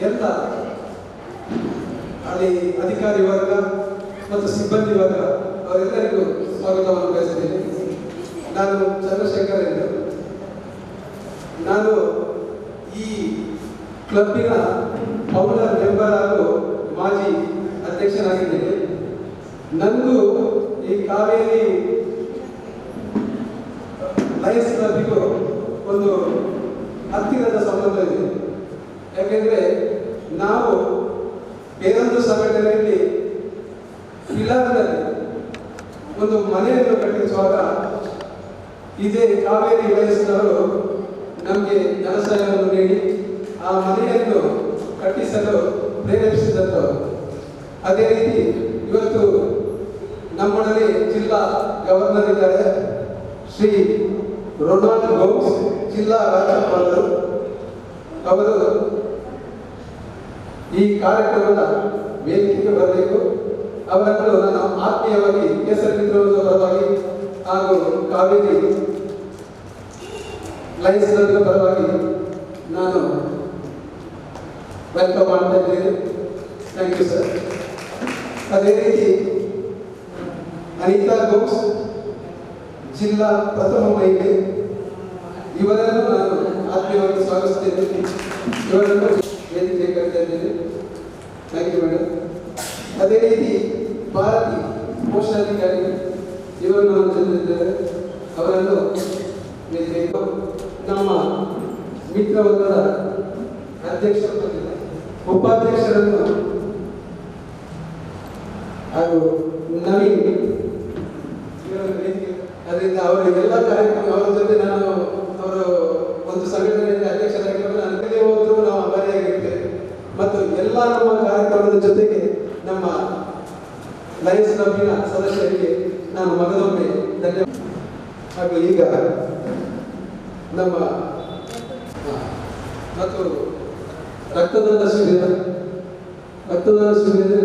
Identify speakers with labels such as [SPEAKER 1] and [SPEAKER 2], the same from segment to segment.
[SPEAKER 1] ಎಲ್ಲ ಅಲ್ಲಿ ಅಧಿಕಾರಿ ವರ್ಗ ಮತ್ತು ಸಿಬ್ಬಂದಿ ವರ್ಗ ಅವರೆಲ್ಲರಿಗೂ ಸ್ವಾಗತವನ್ನು ಬಯಸಿದ್ದೇನೆ. ನಾನು ಚಂದ್ರಶೇಖರ್ ಎಂದು. ನಾನು ಈ ಕ್ಲಬ್ಬಿನ ಫೌಂಡರ್ ಮೆಂಬರ್ ಹಾಗೂ ಮಾಜಿ ಅಧ್ಯಕ್ಷನಾಗಿದ್ದೇನೆ. ನಂದು ಈ ಕಾವೇರಿ ಲಯನ್ಸ್ ಕ್ಲಬ್ಬಿಗೂ ಒಂದು ಹತ್ತಿರದ ಸಂಬಂಧ ಇದೆ. ಯಾಕೆಂದರೆ ನಾವು ಬೇರೊಂದು ಸಂಘಟನೆಯಲ್ಲಿ ಪಿಲಾರ್ನಲ್ಲಿ ಒಂದು ಮನೆಯನ್ನು ಕಟ್ಟಿಸುವಾಗ ಇದೇ ಕಾವೇರಿ ಲಯನ್ಸ್ನವರು ನಮಗೆ ಧನಸಹಾಯವನ್ನು ನೀಡಿ ಆ ಮನೆಯನ್ನು ಕಟ್ಟಿಸಲು ಪ್ರೇರೇಪಿಸಿದಂಥವರು. ಅದೇ ರೀತಿ ಇವತ್ತು ನಮ್ಮೊಡನೆ ಜಿಲ್ಲಾ ಗವರ್ನರ್ ಇದ್ದಾರೆ, ಶ್ರೀ ರೊನಾಲ್ಡ್ ಗೋಮ್ಸ್, ಜಿಲ್ಲಾ ರಾಜ್ಯಪಾಲರು. ಅವರು ಈ ಕಾರ್ಯಕ್ರಮದ ವೇದಿಕೆಗೆ ಬರಬೇಕು. ಅವರನ್ನು ನಾನು ಆತ್ಮೀಯವಾಗಿ ಕೇಸರಿ ಮಿತ್ರರ ಪರವಾಗಿ ಹಾಗೂ ಕಾವೇರಿ ಲಯನ್ಸ್ ಕ್ಲಬ್ನ ಪರವಾಗಿ ನಾನು ವೆಲ್ಕಮ್ ಮಾಡ್ತಾ ಇದ್ದೇನೆ. Thank you sir. ಅದೇ ರೀತಿ ಅನಿತಾ ಗೋಮ್ಸ್, ಜಿಲ್ಲಾ ಪ್ರಥಮ ಮಹಿಳೆ, ಇವರನ್ನು ನಾನು ಆತ್ಮೀಯವಾಗಿ ಸ್ವಾಗತಿಸುತ್ತೇನೆ. ಇವರನ್ನು ವೇದಿಕೆ ಕರೀತಾ ಇದ್ದೇನೆ. Thank you madam. ಅದೇ ರೀತಿ ಭಾರತಿ ಕೋಶಾಧಿಕಾರಿ, ಇವರನ್ನು ನಾನು ತಂದಿದ್ದೇವೆ. ಅವರನ್ನು ವೇದಿಕೆ, ನಮ್ಮ ಮಿತ್ರವರ್ಗದ ಅಧ್ಯಕ್ಷರು, ಉಪಾಧ್ಯಕ್ಷರನ್ನು ಹಾಗೂ ನವೀನ್, ಅದರಿಂದ ಅವರ ಎಲ್ಲ ಕಾರ್ಯಕ್ರಮ ಅವರ ಜೊತೆ ನಾನು ಅವರು ಒಂದು ಸಂಘಟನೆಯಲ್ಲಿ ಅಧ್ಯಕ್ಷರಾಗಿರುವಾಗ ನಾನು ಎಲ್ಲಿ ಹೋದರೂ ನಾವು ಅಭಾರಿಯಾಗಿರ್ತೇವೆ. ಮತ್ತು ಎಲ್ಲ ನಮ್ಮ ಕಾರ್ಯಕ್ರಮದ ಜೊತೆಗೆ ನಮ್ಮ ಲಯನ್ಸ್ ಕ್ಲಬ್ಬಿನ ಸದಸ್ಯರಿಗೆ ನಾನು ಮಗದೊಮ್ಮೆ ಧನ್ಯವಾದ. ಹಾಗೂ ಈಗ ನಮ್ಮ ಮತ್ತು ರಕ್ತದಾನ ಶಿಬಿರ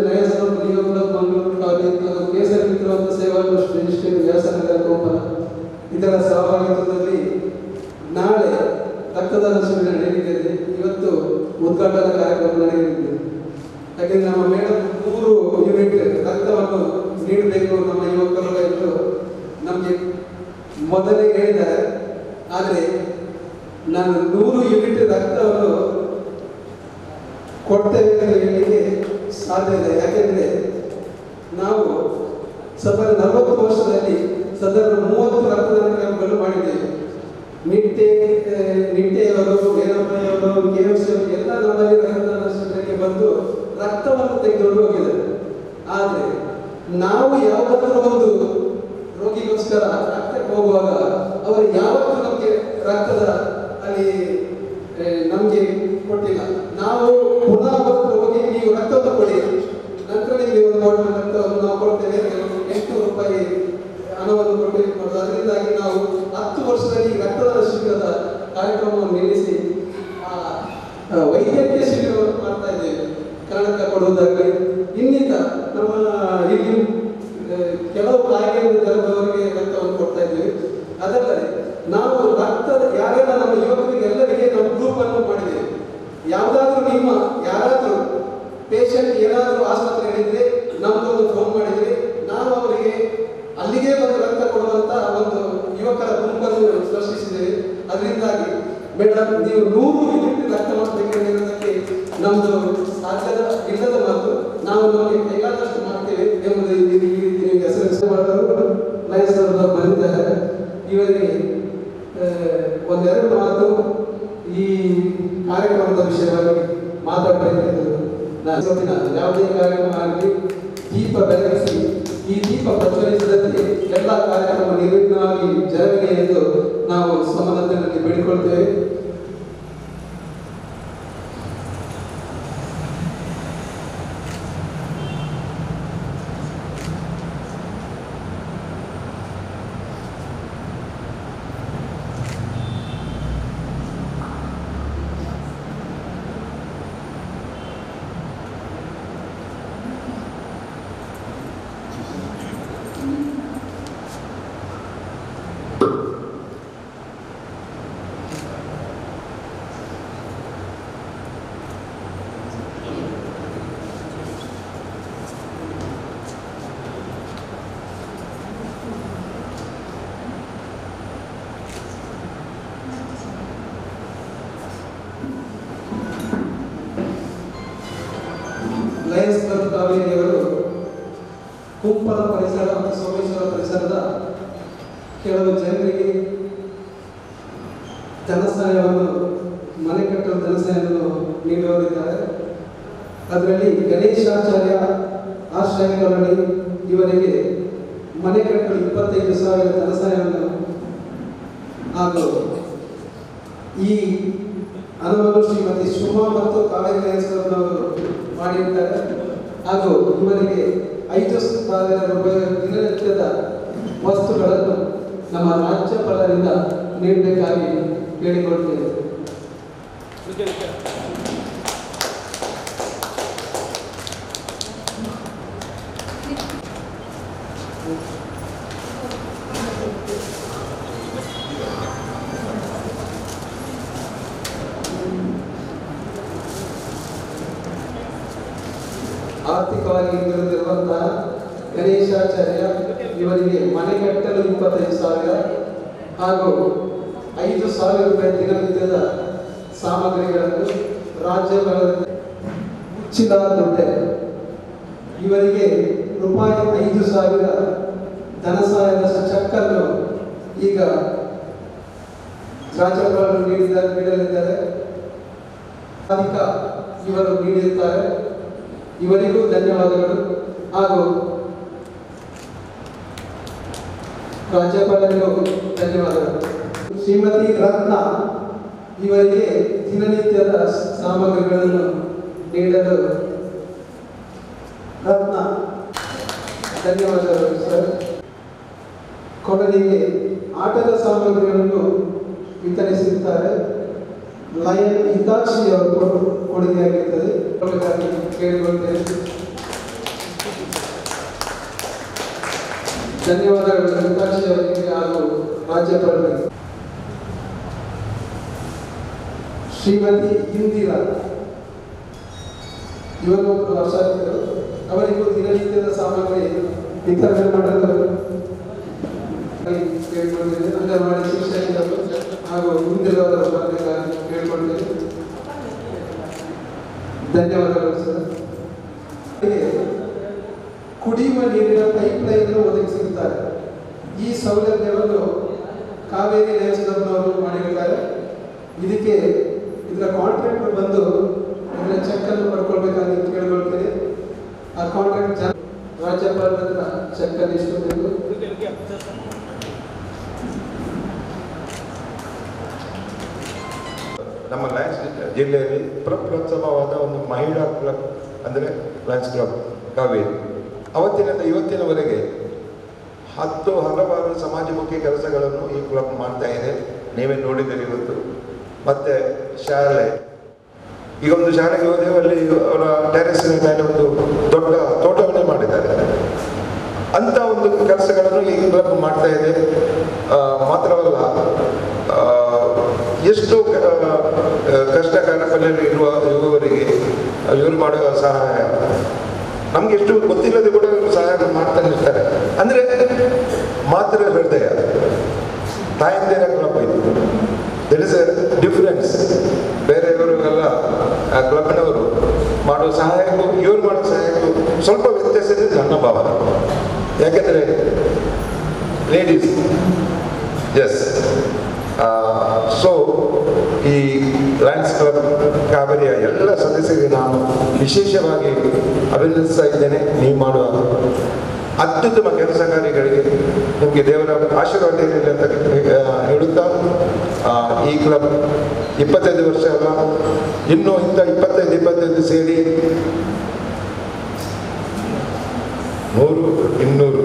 [SPEAKER 1] Lions club Leo club Mangaluru college ಹಾಗೂ ಕೇಸರಿ ಮಿತ್ರ ಸೇವಾ ಟ್ರಸ್ಟ್ ರಿಜಿಸ್ಟ್ರೇಷನ್ ಸನಗರ ಗೋಪಾಲ ಇದರ ಸಹಭಾಗಿತ್ವದಲ್ಲಿ ನಾಳೆ ರಕ್ತದಾನ ಶಿಬಿರ ನಡೆಯಲಿದೆ. ಇವತ್ತು ಉದ್ಘಾಟನಾ ಕಾರ್ಯಕ್ರಮ ನಡೆಯಲಿದೆ. ಯಾಕೆಂದರೆ ನಮ್ಮ ಮೇಡಮ್ 100 ಯೂನಿಟ್ ರಕ್ತವನ್ನು ನೀಡಬೇಕು ನಮ್ಮ ಯುವಕರು ಎಂದು ನಮಗೆ ಮೊದಲೇ ಹೇಳಿದ್ದಾರೆ. ಆದರೆ ನಾನು 100 ಯೂನಿಟ್ ರಕ್ತವನ್ನು ಕೊಡ್ತೇವೆ ಎಂದು ಹೇಳಲಿಕ್ಕೆ ಸಾಧ್ಯ ಇಲ್ಲ. ಯಾಕೆಂದರೆ ನಾವು ಸದಾ 40 ವರ್ಷದಲ್ಲಿ ಸದಾ 30 ರಕ್ತದಾನ ಕ್ಯಾಂಪ್ಗಳು ಮಾಡಿದ್ದೇವೆ. ನಿಟ್ಟೆಯವರು, ಬೇರಪ್ಪಯ್ಯವರು, KFC ಎಲ್ಲ ನಮ್ಮಲ್ಲಿ ರಕ್ತದಾನ ಶಿಬಿರಕ್ಕೆ ಬಂದು ರಕ್ತವನ್ನು ತೆಗೆದುಕೊಂಡು ಹೋಗಿದ್ದಾರೆ. ಆದರೆ ನಾವು ಯಾವತ್ತಾದರೂ ಒಂದು ರೋಗಿಗೋಸ್ಕರ ರಕ್ತಕ್ಕೆ ಹೋಗುವಾಗ ಅವರು ಯಾವತ್ತೂ ನಮಗೆ ರಕ್ತದ ಅಲ್ಲಿ ನಮಗೆ ಕೊಟ್ಟಿಲ್ಲ. ನಾವು ಪುನಃ ಬಂದು ಹೋಗಿ ನೀವು ರಕ್ತವನ್ನು ಕೊಡಿ, ನಂತರ ನಿಮಗೆ ಒಂದು ಬಾಟಲ್ ರಕ್ತವನ್ನು ನಾವು ಕೊಡ್ತೇವೆ, ಎಷ್ಟು ರೂಪಾಯಿ ಹಣವನ್ನು ಕೊಡಬೇಕು. ಅದರಿಂದಾಗಿ ನಾವು 10 ವರ್ಷದಲ್ಲಿ ರಕ್ತದಾನ ಶಿಬಿರದ ಕಾರ್ಯಕ್ರಮವನ್ನು ನಿಲ್ಲಿಸಿ ವೈದ್ಯಕೀಯ ಶಿಬಿರವನ್ನು ಮಾಡ್ತಾ ಇದ್ದೇವೆ. ಕನ್ನಡಕ ಕೊಡುವುದಾಗಲಿ ಇನ್ನಿತ ನಮ್ಮ ಇಲ್ಲಿ ಕೆಲವು ಕಾಯಿಲೆಯನ್ನು ತರದವರಿಗೆ ರಕ್ತವನ್ನು ಕೊಡ್ತಾ ಇದ್ದೇವೆ. ಅದಲ್ಲದೆ ನಾವು ರಕ್ತದ ಯಾರೆಲ್ಲ ನಮ್ಮ ಯುವಕರಿಗೆ ಎಲ್ಲರಿಗೆ ನಾವು ಗ್ರೂಪ್ ಅನ್ನು ಮಾಡಿದ್ದೇವೆ. ಯಾರಾದರೂ ಪೇಷಂಟ್ ಏನಾದರೂ ಆಸ್ಪತ್ರೆಗಳಿದ್ರೆ ನಮ್ಮದೊಂದು ಫೋನ್ ಮಾಡಿದರೆ ನಾವು ಅವರಿಗೆ ಅಲ್ಲಿಗೆ ಬಂದು ರಕ್ತ ಕೊಡುವಂತ ಒಂದು ಯುವಕರ ಗುಂಪನ್ನು ಸೃಷ್ಟಿಸಿದ್ದೇವೆ. ಅದರಿಂದಾಗಿ ಮೇಡಮ್, ನೀವು 100 ಯೂನಿಟ್ ರಕ್ತ ಮಾಡಬೇಕೆಂಬುದಕ್ಕೆ ನಮ್ಮದು ಸಾಧ್ಯದ ಇಲ್ಲದ ಮಾತು. ನಾವು ನಮಗೆ ಕೈಲಾದಷ್ಟು ಮಾಡ್ತೇವೆ ಎಂಬುದು ಈ ರೀತಿ ನಿಮಗೆ ಹೆಸರು ಮಾಡಲು ಲಯನ್ಸ್ ಕ್ಲಬ್ ಬಂದಿದ್ದಾರೆ. ಇವರಿಗೆ ಒಂದೆರಡು ಮಾತು ಈ ಕಾರ್ಯಕ್ರಮದ ವಿಷಯವಾಗಿ ಮಾತಾಡಬೇಕೆಂದು ನಾನು ಯಾವುದೇ ಕಾರ್ಯಕ್ರಮ ಆಗಲಿ ದೀಪ ಬೆಳಗಿಸಿ ಈ ದೀಪ ಪ್ರಜ್ವಲಿಸಿದಂತೆ ಎಲ್ಲ ಕಾರ್ಯಕ್ರಮ ನಿರ್ವಿಘ್ನವಾಗಿ ಜರಗಲಿ ಎಂದು ನಾವು ಸಮಾನದಲ್ಲಿ ಬೇಡಿಕೊಳ್ತೇವೆ. ಲಯನ್ಸ್ ಕ್ಲಬ್ ಕಾವೇರಿಯವರು ಕುಂಪಲ ಪರಿಸರ ಮತ್ತು ಸೋಮೇಶ್ವರ ಪರಿಸರದ ಕೆಲವು ಜನರಿಗೆ ಧನಸಹಾಯವನ್ನು ಮನೆ ಕಟ್ಟಲು ಧನಸಹಾಯವನ್ನು ನೀಡುವವರಿದ್ದಾರೆ. ಅದರಲ್ಲಿ ಗಣೇಶಾಚಾರ್ಯ ಆಶ್ರಯ ಕಾಲೋನಿ ಇವರಿಗೆ ಮನೆ ಕಟ್ಟಲು 25,000 ಧನಸಹಾಯವನ್ನು ಹಾಗೂ ಈ ಹಣವನ್ನು ಶ್ರೀಮತಿ ಶುಭಾ ಮತ್ತು ಕಾವೇರಿ ಲಯನ್ಸ್ ಕ್ಲಬ್ನವರು ಮಾಡಿರ್ತಾರೆ. ಹಾಗೂ ಇವರಿಗೆ 5,000 ರೂಪಾಯಿ ದಿನನಿತ್ಯದ ವಸ್ತುಗಳನ್ನು ನಮ್ಮ ರಾಜ್ಯಪಾಲರಿಂದ ನೀಡಬೇಕಾಗಿ ಕೇಳಿಕೊಳ್ತೇವೆ. ಆರ್ಥಿಕವಾಗಿ ಹಿಂದುಳಿದಿರುವಂತಹ ಗಣೇಶಾಚಾರ್ಯ ಇವರಿಗೆ ಮನೆ ಕಟ್ಟಲು 25,000 ಹಾಗೂ 5,000 ರೂಪಾಯಿ ದಿನನಿತ್ಯದ ಸಾಮಗ್ರಿಗಳನ್ನು ರಾಜ್ಯಪಾಲರಿಂದ ಮುಚ್ಚಿದ ದುಡ್ಡೆ ಇವರಿಗೆ ರೂಪಾಯಿ 5,000 ಧನಸಹಾಯದ ಚೆಕ್ಕನ್ನು ಈಗ ರಾಜ್ಯಪಾಲರು ನೀಡಲಿದ್ದಾರೆ. ಅಧಿಕ ಇವರು ನೀಡಿರುತ್ತಾರೆ. ಇವರಿಗೂ ಧನ್ಯವಾದಗಳು ಹಾಗೂ ರಾಜ್ಯಪಾಲರಿಗೂ ಧನ್ಯವಾದಗಳು. ಶ್ರೀಮತಿ ರತ್ನ ಇವರಿಗೆ ದಿನನಿತ್ಯದ ಸಾಮಗ್ರಿಗಳನ್ನು ನೀಡಲು ರತ್ನ ಧನ್ಯವಾದಗಳು ಸರ್. ಕೊಡಲಿಗೆ ಆಟದ ಸಾಮಗ್ರಿಗಳನ್ನು ವಿತರಿಸಿರುತ್ತಾರೆ. ಲಯನ್ ಹಿತಾಕ್ಷಿ ಅವರು ಕೊಡುಗೆಯಾಗಿರುತ್ತದೆ ಕೇಳಿಕೊಳ್ತೇನೆ. ಧನ್ಯವಾದಗಳು ಹಿತಾಕ್ಷಿ ಅವರಿಗೆ ಹಾಗೂ ರಾಜ್ಯಪಾಲರಿಗೆ. ಶ್ರೀಮತಿ ಇಂದಿರಾ ಇವರು ಶಾಸಕರು, ಅವರಿಗೂ ದಿನನಿತ್ಯದ ಸಾಮಗ್ರಿ ವಿತರಣೆ ಮಾಡಲು ಕೇಳಿಕೊಂಡಿದ್ದೇನೆ. ಅಂಗನವಾಡಿ ಶಿಕ್ಷಕರು ಹಾಗೂ ಮುಂದಿರುವವರ ಬರಬೇಕಾಗಿ ಕೇಳಿಕೊಂಡಿದ್ದೇನೆ. ಧನ್ಯವಾದಗಳು ಸರ್. ಕುಡಿಯುವ ನೀರಿನ ಪೈಪ್ ಲೈನ್ ಒದಗಿಸಿರುತ್ತಾರೆ. ಈ ಸೌಲಭ್ಯವನ್ನು ಕಾವೇರಿ ಲಯನ್ಸ್ ಕ್ಲಬ್ನವರು ಮಾಡಿರುತ್ತಾರೆ. ಇದರ ಕಾಂಟ್ರಾಕ್ಟ್ ಬಂದು ಇದರ ಚೆಕ್ ಅನ್ನು ಪಡ್ಕೊಳ್ಬೇಕಾಗಿ ಕೇಳಿಕೊಳ್ತೇನೆ. ಆ ಕಾಂಟ್ರಾಕ್ಟ್ ರಾಜ್ಯಪಾಲರ ಚೆಕ್ ಅನ್ನು ಇಷ್ಟಬೇಕು.
[SPEAKER 2] ನಮ್ಮ ಲಯನ್ಸ್ ಜಿಲ್ಲೆಯಲ್ಲಿ ಪ್ರಪ್ರಥಮವಾದ ಒಂದು ಮಹಿಳಾ ಕ್ಲಬ್ ಅಂದರೆ ಲಯನ್ಸ್ ಕ್ಲಬ್ ಕಾವೇರಿ ಅವತ್ತಿನಿಂದ ಇವತ್ತಿನವರೆಗೆ ಹಲವಾರು ಸಮಾಜಮುಖಿ ಕೆಲಸಗಳನ್ನು ಈ ಕ್ಲಬ್ ಮಾಡ್ತಾ ಇದೆ. ನೀವೇ ನೋಡಿದ್ದೀರಿ ಇವತ್ತು. ಮತ್ತು ಶಾಲೆ, ಈಗ ಒಂದು ಶಾಲೆಗೆ ಹೋದೆವು, ಅಲ್ಲಿ ಅವರ ಟೆರೆಸಿನ ಮೇಲೆ ಒಂದು ದೊಡ್ಡ ತೋಟವನ್ನೇ ಮಾಡಿದ್ದಾರೆ. ಅಂಥ ಒಂದು ಕೆಲಸಗಳನ್ನು ಈ ಕ್ಲಬ್ ಮಾಡ್ತಾ ಇದೆ. ಮಾತ್ರವಲ್ಲ, ಎಷ್ಟು ಕಷ್ಟ ಕಾರ್ಯದಲ್ಲಿ ಇರುವವರಿಗೆ ಇವರು ಮಾಡುವ ಸಹಾಯ ನಮ್ಗೆ ಎಷ್ಟು ಗೊತ್ತಿಲ್ಲದೆ ಕೂಡ ಸಹಾಯ ಮಾಡ್ತಾನೆ ಇರ್ತಾರೆ. ಅಂದರೆ ಮಾತೃ ಹೃದಯ ತಾಯಂದಿರ ಕ್ಲಬ್ ಇದು. There is a difference. ಬೇರೆಯವರಿಗೆಲ್ಲ ಕ್ಲಬ್ನವರು ಮಾಡುವ ಸಹಾಯಕ್ಕೂ ಇವ್ರು ಮಾಡೋ ಸಹಾಯಕ್ಕೂ ಸ್ವಲ್ಪ ವ್ಯತ್ಯಾಸ ಇದೆ ನನ್ನ ಭಾವ. ಯಾಕೆಂದರೆ ಲೇಡೀಸ್ ಎಸ್ ಸೊ ಈ ಲಯನ್ಸ್ ಕ್ಲಬ್ ಕಾವೇರಿಯ ಎಲ್ಲ ಸದಸ್ಯರಿಗೆ ನಾನು ವಿಶೇಷವಾಗಿ ಅಭಿನಂದಿಸ್ತಾ ಇದ್ದೇನೆ. ನೀವು ಮಾಡುವ ಅತ್ಯುತ್ತಮ ಕೆಲಸ ಕಾರ್ಯಗಳಿಗೆ ನಿಮಗೆ ದೇವರ ಆಶೀರ್ವಾದ ಇರಲಿ ಅಂತ ಹೇಳುತ್ತಾ, ಈ ಕ್ಲಬ್ 25 ವರ್ಷ ಅಲ್ಲ, ಇನ್ನೂ ಇಂಥ 25 ಸೇರಿ 100, 200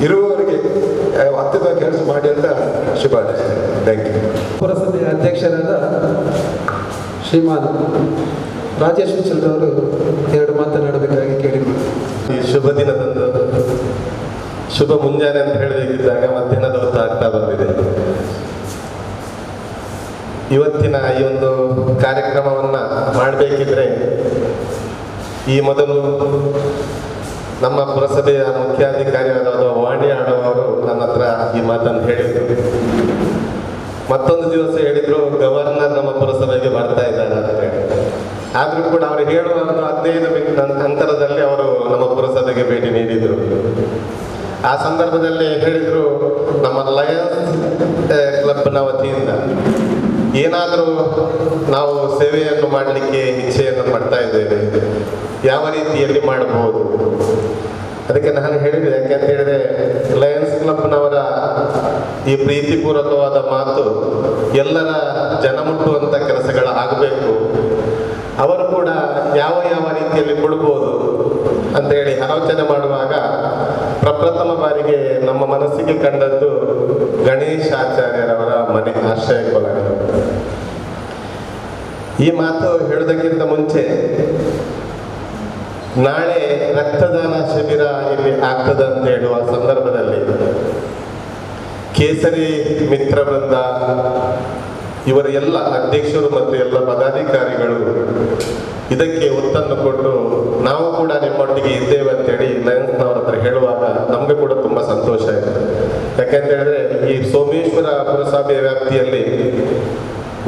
[SPEAKER 2] ಇರುವವರೆಗೆ ಅತ್ಯುತ್ತಮ ಕೆಲಸ ಮಾಡಿ ಅಂತ ಶುಭಾಶಯ. Thank you.
[SPEAKER 1] ಪುರಸಭೆಯ ಅಧ್ಯಕ್ಷರಾದ ಶ್ರೀಮಾನ್ ರಾಜೇಶ್ ಅವರು 2 ಮಾತನಾಡಬೇಕಾಗಿ ಕೇಳಿದರು.
[SPEAKER 3] ಈ ಶುಭ ದಿನದಂದು ಶುಭ ಮುಂಜಾನೆ ಅಂತ ಹೇಳಬೇಕಿದ್ದಾಗ ಮಧ್ಯಾಹ್ನದ ಹೊತ್ತು ಆಗ್ತಾ ಬಂದಿದೆ. ಇವತ್ತಿನ ಈ ಒಂದು ಕಾರ್ಯಕ್ರಮವನ್ನು ಮಾಡಬೇಕಿದ್ರೆ ಈ ಮೊದಲು ನಮ್ಮ ಪುರಸಭೆಯ ಮುಖ್ಯಾಧಿಕಾರಿಯಾದ ವಾಣಿ ಆಡವರು ನನ್ನ ಹತ್ರ ಈ ಮಾತನ್ನು ಹೇಳಿದರು. ಮತ್ತೊಂದು ದಿವಸ ಹೇಳಿದ್ರು, ಗವರ್ನರ್ ನಮ್ಮ ಪುರಸಭೆಗೆ ಬರ್ತಾ ಇದ್ದಾರೆ ಅಂತ ಹೇಳಿ. ಆದರೂ ಕೂಡ ಅವರು ಹೇಳುವ ಒಂದು 15 ಮಿನಿಟ್ ಅಂತರದಲ್ಲಿ ಅವರು ನಮ್ಮ ಪುರಸಭೆಗೆ ಭೇಟಿ ನೀಡಿದರು. ಆ ಸಂದರ್ಭದಲ್ಲಿ ಹೇಳಿದರು, ನಮ್ಮ ಲಯನ್ಸ್ ಕ್ಲಬ್ನ ವತಿಯಿಂದ ಏನಾದರೂ ನಾವು ಸೇವೆಯನ್ನು ಮಾಡಲಿಕ್ಕೆ ಇಚ್ಛೆಯನ್ನು ಪಡ್ತಾ ಇದ್ದೇವೆ, ಯಾವ ರೀತಿಯಲ್ಲಿ ಮಾಡಬಹುದು. ಅದಕ್ಕೆ ನಾನು ಹೇಳಿದೆ, ಯಾಕೆಂತ ಹೇಳಿದ್ರೆ ಲಯನ್ಸ್ ಕ್ಲಬ್ನವರ ಈ ಪ್ರೀತಿಪೂರ್ವಕವಾದ ಮಾತು ಎಲ್ಲರ ಜನ ಮುಟ್ಟುವಂಥ ಕೆಲಸಗಳಾಗಬೇಕು. ಅವರು ಕೂಡ ಯಾವ ಯಾವ ರೀತಿಯಲ್ಲಿ ಕೊಡ್ಬೋದು ಅಂತ ಹೇಳಿ ಆಲೋಚನೆ ಮಾಡುವಾಗ ಪ್ರಪ್ರಥಮ ಬಾರಿಗೆ ನಮ್ಮ ಮನಸ್ಸಿಗೆ ಕಂಡದ್ದು ಗಣೇಶಾಚಾರ್ಯರವರ ಮನೆ ಆಶ್ರಯ ಕೊಲ. ಈ ಮಾತು ಹೇಳೋದಕ್ಕಿಂತ ಮುಂಚೆ ನಾಳೆ ರಕ್ತದಾನ ಶಿಬಿರ ಇಲ್ಲಿ ಆಗ್ತದೆ ಅಂತ ಹೇಳುವ ಸಂದರ್ಭದಲ್ಲಿ ಕೇಸರಿ ಮಿತ್ರ ವೃಂದ ಇವರ ಎಲ್ಲ ಅಧ್ಯಕ್ಷರು ಮತ್ತು ಎಲ್ಲ ಪದಾಧಿಕಾರಿಗಳು ಇದಕ್ಕೆ ಒತ್ತನ್ನು ಕೊಟ್ಟು ನಾವು ಕೂಡ ನಿಮ್ಮೊಟ್ಟಿಗೆ ಇದ್ದೇವೆ ಅಂತೇಳಿ ಲಯನ್ಸ್ನವ್ರ ಹತ್ರ ಹೇಳುವಾಗ ನಮಗೆ ಕೂಡ ತುಂಬ ಸಂತೋಷ ಆಯಿತು. ಯಾಕೆಂತ ಹೇಳಿದ್ರೆ ಈ ಸೋಮೇಶ್ವರ ಪುರಸಭೆಯ ವ್ಯಾಪ್ತಿಯಲ್ಲಿ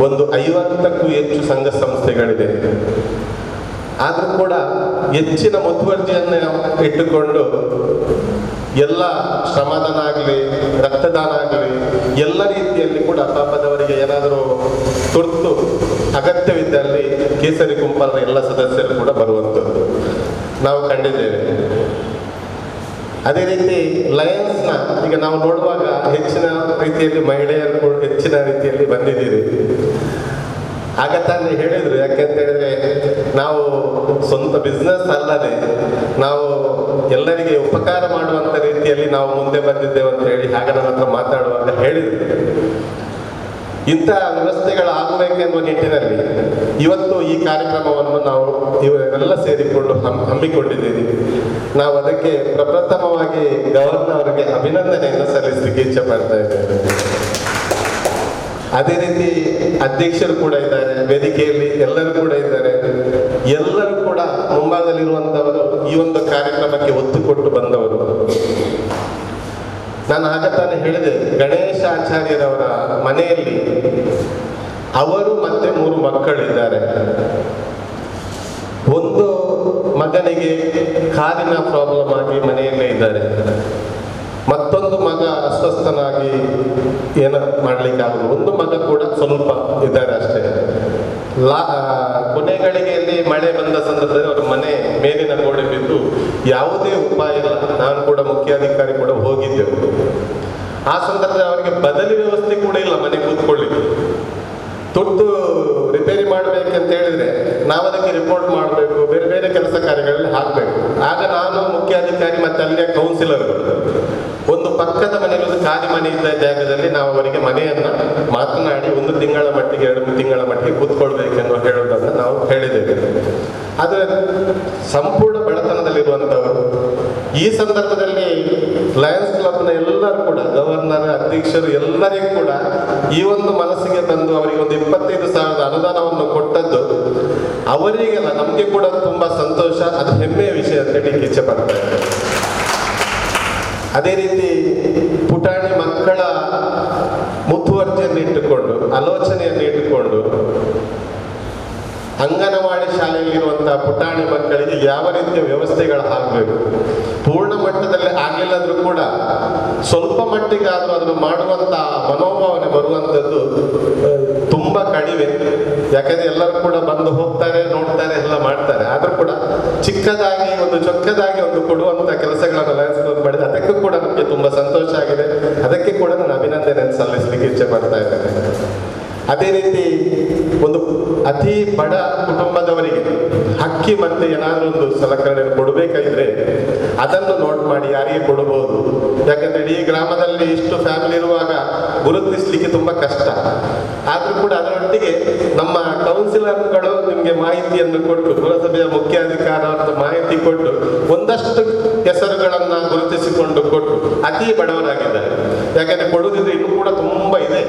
[SPEAKER 3] ಒಂದು 50ಕ್ಕೂ ಹೆಚ್ಚು ಸಂಘ ಸಂಸ್ಥೆಗಳಿದೆ. ಆದರೂ ಕೂಡ ಹೆಚ್ಚಿನ ಮುತುವರ್ಜಿಯನ್ನು ಇಟ್ಟುಕೊಂಡು ಎಲ್ಲ ಶ್ರಮದಾನ ಆಗಲಿ ರಕ್ತದಾನ ಆಗಲಿ ಎಲ್ಲ ರೀತಿಯಲ್ಲಿ ಕೂಡ ಪಾಪದವರಿಗೆ ಏನಾದರೂ ತುರ್ತು ಅಗತ್ಯವಿದ್ದಲ್ಲಿ ಕೇಸರಿ ಗುಂಪರ ಎಲ್ಲ ಸದಸ್ಯರು ಕೂಡ ಬರುವಂಥದ್ದು ನಾವು ಕಂಡಿದ್ದೇವೆ. ಅದೇ ರೀತಿ ಲಯನ್ಸ್ನ ಈಗ ನಾವು ನೋಡುವಾಗ ಹೆಚ್ಚಿನ ರೀತಿಯಲ್ಲಿ ಮಹಿಳೆಯರು ಹೆಚ್ಚಿನ ರೀತಿಯಲ್ಲಿ ಬಂದಿದ್ದೀರಿ. ಆಗ ತಾನೇ ಹೇಳಿದ್ರು, ಯಾಕೆಂತ ಹೇಳಿದ್ರೆ ನಾವು ಸ್ವಂತ ಬಿಸ್ನೆಸ್ ಅಲ್ಲದೆ ನಾವು ಎಲ್ಲರಿಗೆ ಉಪಕಾರ ಮಾಡುವಂಥ ರೀತಿಯಲ್ಲಿ ನಾವು ಮುಂದೆ ಬಂದಿದ್ದೇವೆ ಅಂತ ಹೇಳಿ ಆಗ ನನ್ನ ಹತ್ರ ಮಾತಾಡುವಾಗ ಹೇಳಿದ್ರು. ಇಂಥ ವ್ಯವಸ್ಥೆಗಳಾಗಬೇಕೆಂಬ ನಿಟ್ಟಿನಲ್ಲಿ ಇವತ್ತು ಈ ಕಾರ್ಯಕ್ರಮವನ್ನು ನಾವು ಇವರೆಲ್ಲ ಸೇರಿಕೊಂಡು ಹಮ್ಮಿಕೊಂಡಿದ್ದೀವಿ. ನಾವು ಅದಕ್ಕೆ ಪ್ರಪ್ರಥಮವಾಗಿ ಗವರ್ನರ್ ಅವರಿಗೆ ಅಭಿನಂದನೆಯನ್ನು ಸಲ್ಲಿಸಲಿಕ್ಕೆ ಇಚ್ಛೆ ಪಡ್ತಾ ಇದ್ದೇವೆ. ಅದೇ ರೀತಿ ಅಧ್ಯಕ್ಷರು ಕೂಡ ಇದ್ದಾರೆ, ವೇದಿಕೆಯಲ್ಲಿ ಎಲ್ಲರೂ ಕೂಡ ಇದ್ದಾರೆ. ಎಲ್ಲರೂ ಕೂಡ ಮುಂಭಾಗದಲ್ಲಿರುವಂಥವರು ಈ ಒಂದು ಕಾರ್ಯಕ್ರಮಕ್ಕೆ ಒತ್ತು ಕೊಟ್ಟು ಬಂದವರು. ನಾನು ಆಗ ತಾನೇ ಹೇಳಿದೆ, ಗಣೇಶಾಚಾರ್ಯರವರ ಮನೆಯಲ್ಲಿ ಅವರು ಮತ್ತೆ 3 ಮಕ್ಕಳಿದ್ದಾರೆ. ಒಂದು ಮಗನಿಗೆ ಕಾಲಿನ ಪ್ರಾಬ್ಲಮ್ ಆಗಿ ಮನೆಯಲ್ಲೇ ಇದ್ದಾರೆ. ಮತ್ತೊಂದು ಮಗ ಅಸ್ವಸ್ಥನಾಗಿ ಏನು ಮಾಡ್ಲಿಕ್ಕೆ ಆಗುದು. ಒಂದು ಮಗ ಕೂಡ ಸ್ವಲ್ಪ ಇದ್ದಾರೆ ಅಷ್ಟೇ. ಕೊನೆಗಳಿಗೆಯಲ್ಲಿ ಮಳೆ ಬಂದ ಸಂದರ್ಭದಲ್ಲಿ ಅವರ ಮನೆ ಮೇಲಿನ ಗೋಡೆ ಬಿದ್ದು ಯಾವುದೇ ಉಪಾಯ ಇಲ್ಲ. ನಾನು ಕೂಡ ಮುಖ್ಯಾಧಿಕಾರಿ ಕೂಡ ಹೋಗಿದ್ದೆವು. ಆ ಸಂದರ್ಭದಲ್ಲಿ ಅವರಿಗೆ ಬದಲಿ ವ್ಯವಸ್ಥೆ ಕೂಡ ಇಲ್ಲ ಮನೆ ಕೂತ್ಕೊಳ್ಳಿಕ್ಕೆ. ತುರ್ತು ರಿಪೇರಿ ಮಾಡಬೇಕಂತ ಹೇಳಿದ್ರೆ ನಾವು ಅದಕ್ಕೆ ರಿಪೋರ್ಟ್ ಮಾಡಬೇಕು, ಬೇರೆ ಬೇರೆ ಕೆಲಸ ಕಾರ್ಯಗಳಲ್ಲಿ ಹಾಕಬೇಕು. ಆಗ ನಾನು ಮುಖ್ಯಾಧಿಕಾರಿ ಮತ್ತೆ ಅಲ್ಲಿಯ ಕೌನ್ಸಿಲರ್ಗಳು ಒಂದು ಪಕ್ಕದ ಮನೆಯಲ್ಲಿ ಒಂದು ಖಾಲಿ ಮನೆ ಇದ್ದ ಜಾಗದಲ್ಲಿ ನಾವು ಅವರಿಗೆ ಮನೆಯನ್ನ ಮಾತನಾಡಿ 1 ತಿಂಗಳ ಮಟ್ಟಿಗೆ 2 ತಿಂಗಳ ಮಟ್ಟಿಗೆ ಕೂತ್ಕೊಳ್ಬೇಕೆಂದು ಹೇಳೋದನ್ನು ನಾವು ಹೇಳಿದ್ದೇವೆ. ಆದರೆ ಸಂಪೂರ್ಣ ಬಡತನದಲ್ಲಿರುವಂಥವರು ಈ ಸಂದರ್ಭದಲ್ಲಿ ಲಯನ್ಸ್ ಕ್ಲಬ್ನ ಎಲ್ಲರೂ ಕೂಡ ಗವರ್ನರ್ ಅಧ್ಯಕ್ಷರು ಎಲ್ಲರಿಗೂ ಕೂಡ ಈ ಒಂದು ಮನಸ್ಸಿಗೆ ತಂದು ಅವರಿಗೆ ಒಂದು 25,000 ಅನುದಾನವನ್ನು ಕೊಟ್ಟದ್ದು ಅವರಿಗೆಲ್ಲ ನಮಗೆ ಕೂಡ ತುಂಬಾ ಸಂತೋಷ, ಅದು ಹೆಮ್ಮೆಯ ವಿಷಯ ಅಂತ ಹೇಳಿ ಇಚ್ಛೆ ಪಡ್ತಾ ಇದ್ದಾರೆ. ಅದೇ ರೀತಿ ಪುಟಾಣಿ ಮಕ್ಕಳ ಮುತುವರ್ಜಿಯನ್ನು ಇಟ್ಟುಕೊಂಡು ಆಲೋಚನೆಯನ್ನು ಇಟ್ಟುಕೊಂಡು ಅಂಗನವಾಡಿ ಶಾಲೆಯಲ್ಲಿರುವಂತಹ ಪುಟಾಣಿ ಮಕ್ಕಳಿಗೆ ಯಾವ ರೀತಿಯ ವ್ಯವಸ್ಥೆಗಳು ಆಗಬೇಕು, ಪೂರ್ಣ ಮಟ್ಟದಲ್ಲಿ ಆಗಲಿಲ್ಲಾದ್ರೂ ಕೂಡ ಸ್ವಲ್ಪ ಮಟ್ಟಿಗಾದ್ರೂ ಅದನ್ನು ಮಾಡುವಂತ ಮನೋಭಾವನೆ ಬರುವಂಥದ್ದು ತುಂಬಾ ಕಡಿಮೆ. ಯಾಕಂದ್ರೆ ಎಲ್ಲರೂ ಕೂಡ ಬಂದು ಹೋಗ್ತಾರೆ, ನೋಡ್ತಾರೆ, ಎಲ್ಲ ಮಾಡ್ತಾರೆ. ಆದ್ರೂ ಕೂಡ ಚಿಕ್ಕದಾಗಿ ಒಂದು ಚೊಕ್ಕದಾಗಿ ಒಂದು ಕೊಡುವಂತ ಕೆಲಸಗಳನ್ನು ಲಯನ್ಸ್ ಕ್ಲಬ್ ಮಾಡಿದೆ. ಅದಕ್ಕೂ ಕೂಡ ನಮಗೆ ತುಂಬಾ ಸಂತೋಷ ಆಗಿದೆ. ಅದಕ್ಕೆ ಕೂಡ ನಾನು ಅಭಿನಂದನೆಯನ್ನು ಸಲ್ಲಿಸಲಿಕ್ಕೆ ಇಚ್ಛೆ ಪಡ್ತಾ ಇದ್ದೇನೆ. ಅದೇ ರೀತಿ ಒಂದು ಅತಿ ಬಡ ಕುಟುಂಬದವರಿಗೆ ಹಕ್ಕಿ ಮತ್ತೆ ಏನಾದರೂ ಒಂದು ಸಲಕರಣೆಯನ್ನು ಕೊಡಬೇಕಾಗಿದ್ರೆ ಅದನ್ನು ನೋಟ್ ಮಾಡಿ ಯಾರಿಗೆ ಕೊಡಬಹುದು. ಯಾಕಂದ್ರೆ ಇಡೀ ಗ್ರಾಮದಲ್ಲಿ ಇಷ್ಟು ಫ್ಯಾಮಿಲಿ ಇರುವಾಗ ಗುರುತಿಸ್ಲಿಕ್ಕೆ ತುಂಬಾ ಕಷ್ಟ. ಆದ್ರೂ ಕೂಡ ಅದರೊಟ್ಟಿಗೆ ನಮ್ಮ ಕೌನ್ಸಿಲರ್ಗಳು ನಿಮಗೆ ಮಾಹಿತಿಯನ್ನು ಕೊಟ್ಟು, ಪುರಸಭೆಯ ಮುಖ್ಯಾಧಿಕಾರ ಮಾಹಿತಿ ಕೊಟ್ಟು ಒಂದಷ್ಟು ಹೆಸರುಗಳನ್ನ ಗುರುತಿಸಿಕೊಂಡು ಕೊಟ್ಟು ಅತಿ ಬಡವರಾಗಿದ್ದಾರೆ. ಯಾಕಂದ್ರೆ ಕೊಡುವುದಿದ್ರೆ ಇನ್ನೂ ಕೂಡ ತುಂಬಾ ಇದೆ.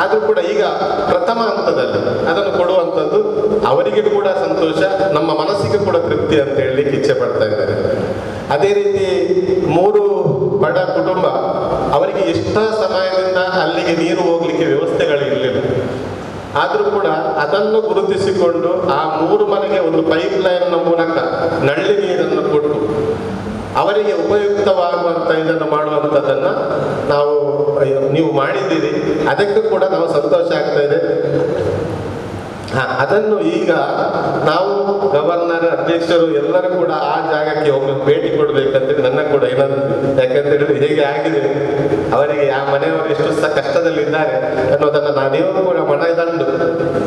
[SPEAKER 3] ಆದ್ರೂ ಕೂಡ ಈಗ ಪ್ರಥಮ ಹಂತದಲ್ಲಿ ಅದನ್ನು ಕೊಡುವಂಥದ್ದು ಅವರಿಗೆ ಕೂಡ ಸಂತೋಷ, ನಮ್ಮ ಮನಸ್ಸಿಗೆ ಕೂಡ ತೃಪ್ತಿ ಅಂತ ಹೇಳಲಿಕ್ಕೆ ಇಚ್ಛೆ ಪಡ್ತಾ ಇದ್ದಾರೆ. ಅದೇ ರೀತಿ 3 ಬಡ ಕುಟುಂಬ, ಅವರಿಗೆ ಎಷ್ಟ ಸಮಯದಿಂದ ಅಲ್ಲಿಗೆ ನೀರು ಹೋಗ್ಲಿಕ್ಕೆ ವ್ಯವಸ್ಥೆಗಳಿರಲಿಲ್ಲ. ಆದರೂ ಕೂಡ ಅದನ್ನು ಗುರುತಿಸಿಕೊಂಡು ಆ 3 ಮನೆಗೆ ಒಂದು ಪೈಪ್ ಲೈನ್ನ ಮೂಲಕ ನಲ್ಲಿ ನೀರನ್ನು ಕೊಟ್ಟು ಅವರಿಗೆ ಉಪಯುಕ್ತವಾಗುವಂಥ ಇದನ್ನು ಮಾಡುವಂಥದ್ದನ್ನು ನೀವು ಮಾಡಿದ್ದೀರಿ. ಅದಕ್ಕೂ ಕೂಡ ನಾವು ಸಂತೋಷ ಆಗ್ತಾ ಇದೆ. ಅದನ್ನು ಈಗ ನಾವು ಗವರ್ನರ್, ಅಧ್ಯಕ್ಷರು ಎಲ್ಲರೂ ಕೂಡ ಆ ಜಾಗಕ್ಕೆ ಒಮ್ಮೆ ಭೇಟಿ ಕೊಡ್ಬೇಕಂತೇಳಿ ನನ್ನ ಕೂಡ ಇನ್ನೊಂದು. ಯಾಕಂತೇಳಿದ್ರೆ ಹೇಗೆ ಆಗಿದೆ, ಅವರಿಗೆ ಆ ಮನೆಯವರು ಎಷ್ಟು ಕಷ್ಟದಲ್ಲಿದ್ದಾರೆ ಅನ್ನೋದನ್ನು ನೀವು ಕೂಡ ಮನದಂಡು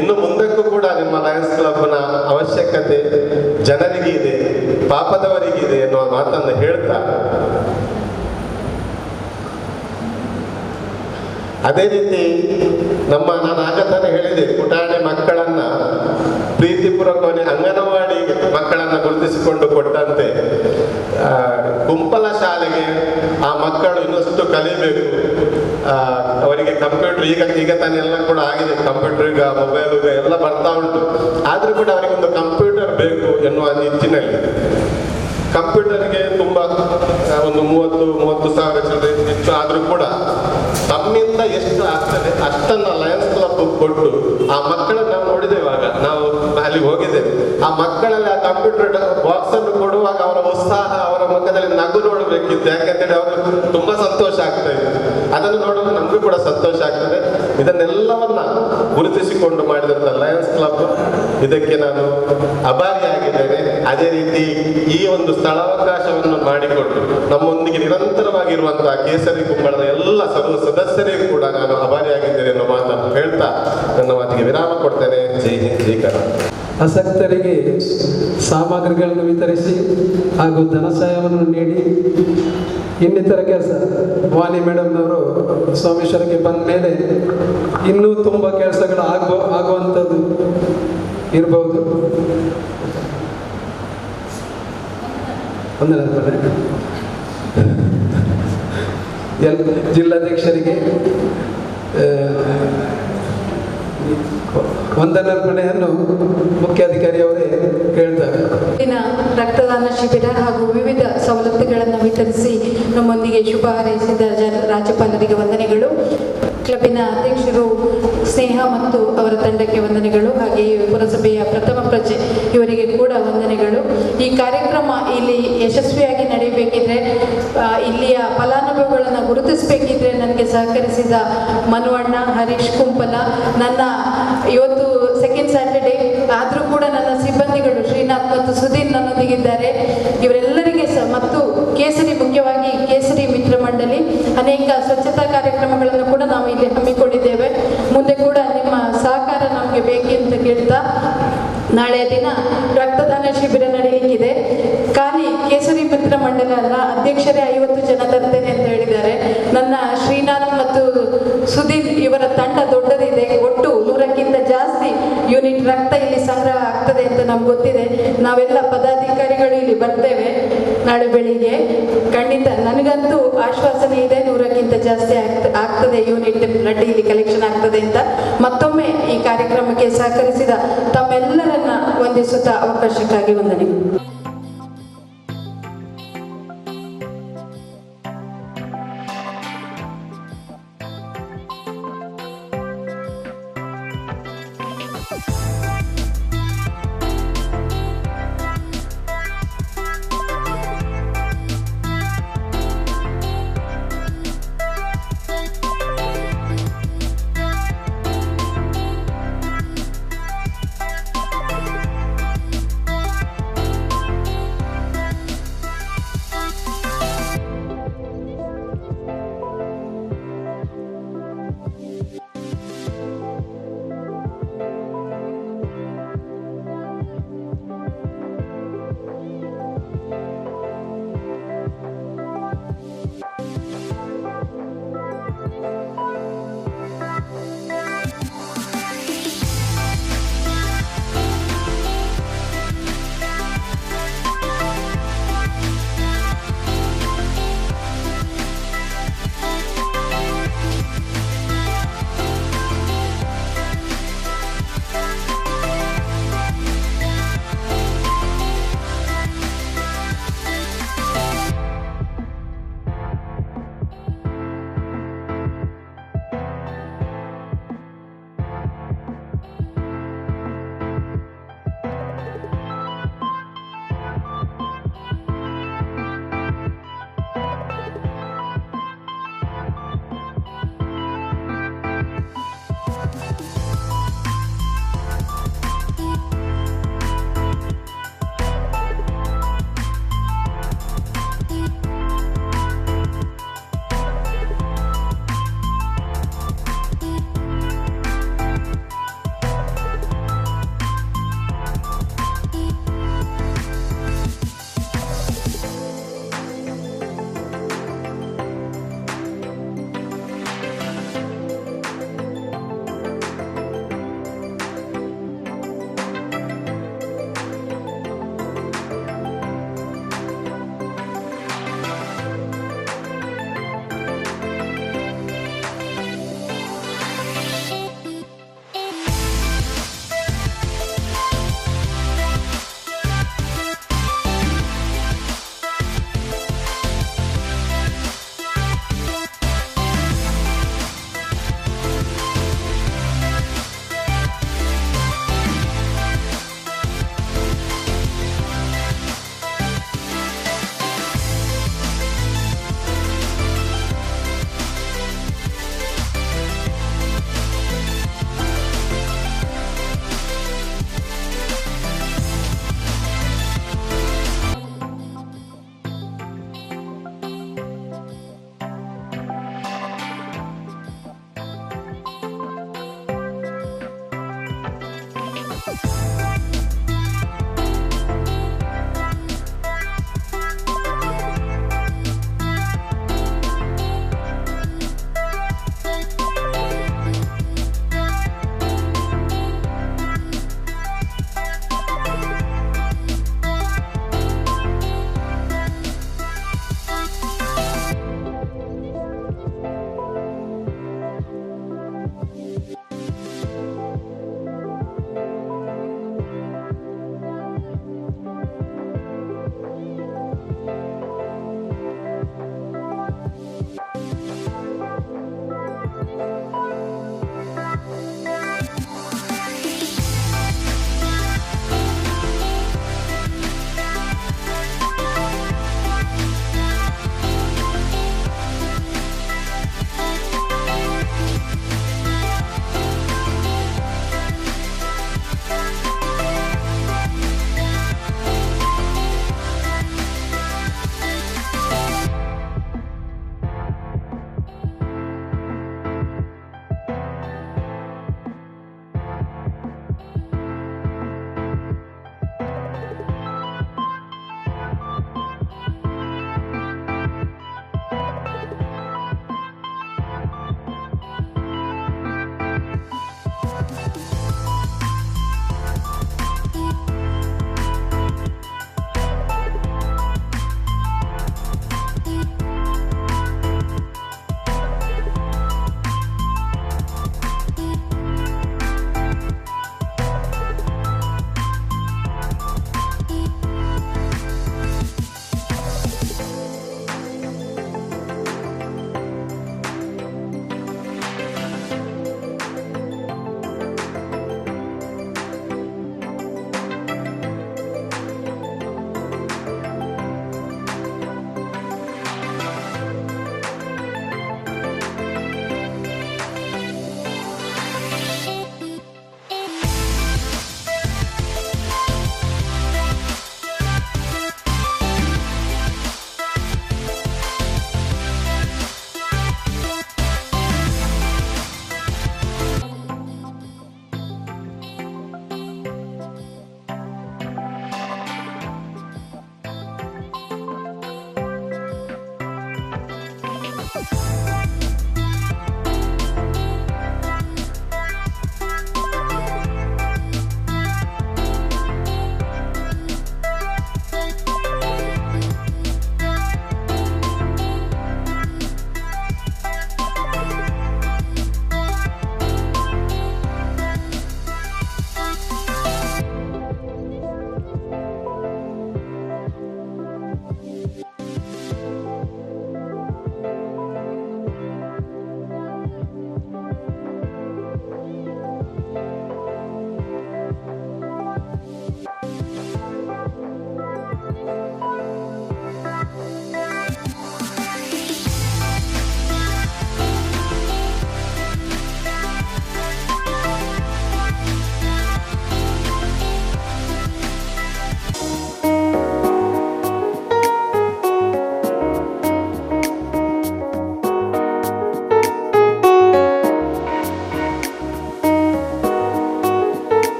[SPEAKER 3] ಇನ್ನು ಮುಂದಕ್ಕೂ ಕೂಡ ನಿಮ್ಮ ಲಯನ್ಸ್ ಕ್ಲಬ್ನ ಅವಶ್ಯಕತೆ ಜನರಿಗೆ ಇದೆ, ಪಾಪದವರಿಗಿದೆ ಎನ್ನುವ ಮಾತನ್ನು ಹೇಳ್ತಾ, ಅದೇ ರೀತಿ ನಾನು ಆಗತಾನೆ ಹೇಳಿದೆ, ಪುಟಾಣಿ ಮಕ್ಕಳನ್ನ ಪ್ರೀತಿಪೂರ್ವಕವಾಗಿ ಅಂಗನವಾಡಿ ಮಕ್ಕಳನ್ನ ಗುರುತಿಸಿಕೊಂಡು ಕೊಟ್ಟಂತೆ ಕುಂಪಲ ಶಾಲೆಗೆ ಆ ಮಕ್ಕಳು ಇನ್ನಷ್ಟು ಕಲಿಬೇಕು. ಅವರಿಗೆ ಕಂಪ್ಯೂಟರ್ ಈಗ ತಾನೇ ಎಲ್ಲ ಕೂಡ ಆಗಿದೆ, ಕಂಪ್ಯೂಟರ್ ಈಗ ಮೊಬೈಲ್ ಎಲ್ಲ ಬರ್ತಾ ಉಂಟು. ಆದ್ರೂ ಕೂಡ ಅವರಿಗೊಂದು ಕಂಪ್ಯೂಟರ್ ಬೇಕು ಎನ್ನುವ ನಿಟ್ಟಿನಲ್ಲಿ ಕಂಪ್ಯೂಟರ್ಗೆ ತುಂಬ ಒಂದು 30 ಸಾವಿರ ಚಿಲ್ಲರೆ ಹೆಚ್ಚು ಆದರೂ ಕೂಡ ತಮ್ಮಿಂದ ಎಷ್ಟು ಆಗ್ತದೆ ಅಷ್ಟನ್ನ ಲಯನ್ಸ್ ಕ್ಲಬ್ ಕೊಟ್ಟು ಆ ಮಕ್ಕಳನ್ನ ನಾವು ನೋಡಿದೆವಾಗ ನಾವು ಅಲ್ಲಿಗೆ ಹೋಗಿದ್ದೇವೆ. ಆ ಮಕ್ಕಳಲ್ಲಿ ಆ ಕಂಪ್ಯೂಟರ್ ಬಾಕ್ಸ್ ಅನ್ನು ಕೊಡುವಾಗ ಅವರ ಉತ್ಸಾಹ, ಅವರ ಮುಖದಲ್ಲಿ ನಗು ನೋಡಬೇಕಿತ್ತು. ಯಾಕಂತೇಳಿ ಅವರು ತುಂಬಾ ಸಂತೋಷ ಆಗ್ತಾ ಇದೆ. ಅದನ್ನು ನೋಡೋದು ನಮಗೂ ಕೂಡ ಸಂತೋಷ ಆಗ್ತದೆ. ಇದನ್ನೆಲ್ಲವನ್ನ ಗುರುತಿಸಿಕೊಂಡು ಮಾಡಿದಂಥ ಲಯನ್ಸ್ ಕ್ಲಬ್ ಇದಕ್ಕೆ ನಾನು ಅಭಾರಿಯಾಗಿದ್ದೇನೆ. ಅದೇ ರೀತಿ ಈ ಒಂದು ಸ್ಥಳಾವಕಾಶವನ್ನು ಮಾಡಿಕೊಟ್ಟು ನಮ್ಮೊಂದಿಗೆ ನಿರಂತರವಾಗಿರುವಂತಹ ಕೇಸರಿ ಕುಂಬಳದ ಎಲ್ಲ ಸದಸ್ಯರಿಗೂ ಕೂಡ ನಾನು ಅಭಾರಿಯಾಗಿದ್ದೇನೆ ಎನ್ನುವ ಮಾತನ್ನು ಹೇಳ್ತಾ ನನ್ನ ಮಾತಿಗೆ ವಿರಾಮ ಕೊಡ್ತೇನೆ. ಜೈ ಹಿಂದ್, ಜೈ ಕರ್ನಾಟಕ.
[SPEAKER 1] ಆಸಕ್ತರಿಗೆ ಸಾಮಗ್ರಿಗಳನ್ನು ವಿತರಿಸಿ ಹಾಗೂ ಧನ ಸಹಾಯವನ್ನು ನೀಡಿ ಇನ್ನಿತರ ಕೆಲಸ ವಾಣಿ ಮೇಡಮ್ನವರು ಸೋಮೇಶ್ವರಕ್ಕೆ ಬಂದ ಮೇಲೆ ಇನ್ನೂ ತುಂಬ ಕೆಲಸಗಳು ಆಗುವಂಥದ್ದು ಇರಬಹುದು. ಜಿಲ್ಲಾಧ್ಯಕ್ಷರಿಗೆ ವಂದನಾರ್ಪಣೆಯನ್ನು ಮುಖ್ಯಾಧಿಕಾರಿಯವರೇ ಹೇಳ್ತಾರೆ.
[SPEAKER 4] ರಕ್ತದಾನ ಶಿಬಿರ ಹಾಗೂ ವಿವಿಧ ಸವಲತ್ತುಗಳನ್ನು ವಿತರಿಸಿ ನಮ್ಮೊಂದಿಗೆ ಶುಭ ಹಾರೈಸಿದ ರಾಜ್ಯಪಾಲರಿಗೆ ವಂದನೆಗಳು. ಕ್ಲಬ್ಬಿನ ಅಧ್ಯಕ್ಷರು ಸ್ನೇಹ ಮತ್ತು ಅವರ ತಂಡಕ್ಕೆ ವಂದನೆಗಳು. ಹಾಗೆಯೇ ಪುರಸಭೆಯ ಪ್ರಥಮ ಪ್ರಜೆ ಇವರಿಗೆ ಕೂಡ ವಂದನೆಗಳು. ಈ ಕಾರ್ಯಕ್ರಮ ಇಲ್ಲಿ ಯಶಸ್ವಿಯಾಗಿ ನಡೆಯಬೇಕಿದ್ರೆ, ಇಲ್ಲಿಯ ಫಲಾನುಭವಿಗಳನ್ನು ಗುರುತಿಸಬೇಕಿದ್ರೆ ನನಗೆ ಸಹಕರಿಸಿದ ಮನುವಣ್ಣ, ಹರೀಶ್ ಕುಂಪಲ, ನನ್ನ ಇವತ್ತು ಸೆಕೆಂಡ್ ಸ್ಯಾಟರ್ಡೇ ಆದರೂ ಕೂಡ ನನ್ನ ಸಿಬ್ಬಂದಿಗಳು ಶ್ರೀನಾಥ್ ಮತ್ತು ಸುಧೀರ್ ನನ್ನೊಂದಿಗಿದ್ದಾರೆ. ಇವರೆಲ್ಲರಿಗೆ ಮತ್ತು ಕೇಸರಿ, ಮುಖ್ಯವಾಗಿ ಕೇಸರಿ ಮಿತ್ರ ಮಂಡಳಿ ಅನೇಕ ಸ್ವಚ್ಛತಾ ಕಾರ್ಯಕ್ರಮಗಳನ್ನು ಕೂಡ ನಾವು ಇಲ್ಲಿ ಹಮ್ಮಿಕೊಂಡಿದ್ದೇವೆ. ಮುಂದೆ ಕೂಡ ನಿಮ್ಮ ಸಹಕಾರ ನಮಗೆ ಬೇಕೆಂದು ಕೇಳ್ತಾ, ನಾಳೆಯ ದಿನ ರಕ್ತದಾನ ಶಿಬಿರ ನಡೆಯಲಿಕ್ಕಿದೆ. ಖಾಲಿ ಕೇಸರಿ ಮಿತ್ರ ಮಂಡಲ ಅಲ್ಲ, ಅಧ್ಯಕ್ಷರೇ 50 ಜನ ತರ್ತೇನೆ ಅಂತ ಹೇಳಿದ್ದಾರೆ. ನನ್ನ ಶ್ರೀನಾಥ್ ಮತ್ತು ಸುಧೀರ್ ಇವರ ತಂಡ ದೊಡ್ಡದಿದೆ. ಒಟ್ಟು 100ಕ್ಕಿಂತ ಜಾಸ್ತಿ ಯೂನಿಟ್ ರಕ್ತ ಇಲ್ಲಿ ಸಂಗ್ರಹ ಆಗ್ತದೆ ಅಂತ ನಮ್ಗೆ ಗೊತ್ತಿದೆ. ನಾವೆಲ್ಲ ಪದಾಧಿಕಾರಿಗಳು ಇಲ್ಲಿ ಬರ್ತೇವೆ ನಾಳೆ ಬೆಳಿಗ್ಗೆ. ಖಂಡಿತ ನನಗಂತೂ ಆಶ್ವಾಸನೆ ಇದೆ, 100ಕ್ಕಿಂತ ಜಾಸ್ತಿ ಆಗ್ತದೆ ಯೂನಿಟ್ ಬ್ಲಡ್ ಇಲ್ಲಿ ಕಲೆಕ್ಷನ್ ಆಗ್ತದೆ ಅಂತ. ಮತ್ತೊಮ್ಮೆ ಈ ಕಾರ್ಯಕ್ರಮಕ್ಕೆ ಸಹಕರಿಸಿದ ತಮ್ಮೆಲ್ಲರನ್ನ ವಂದಿಸುತ್ತಾ ಅವಕಾಶಕ್ಕಾಗಿ ವಂದನೆಗಳು.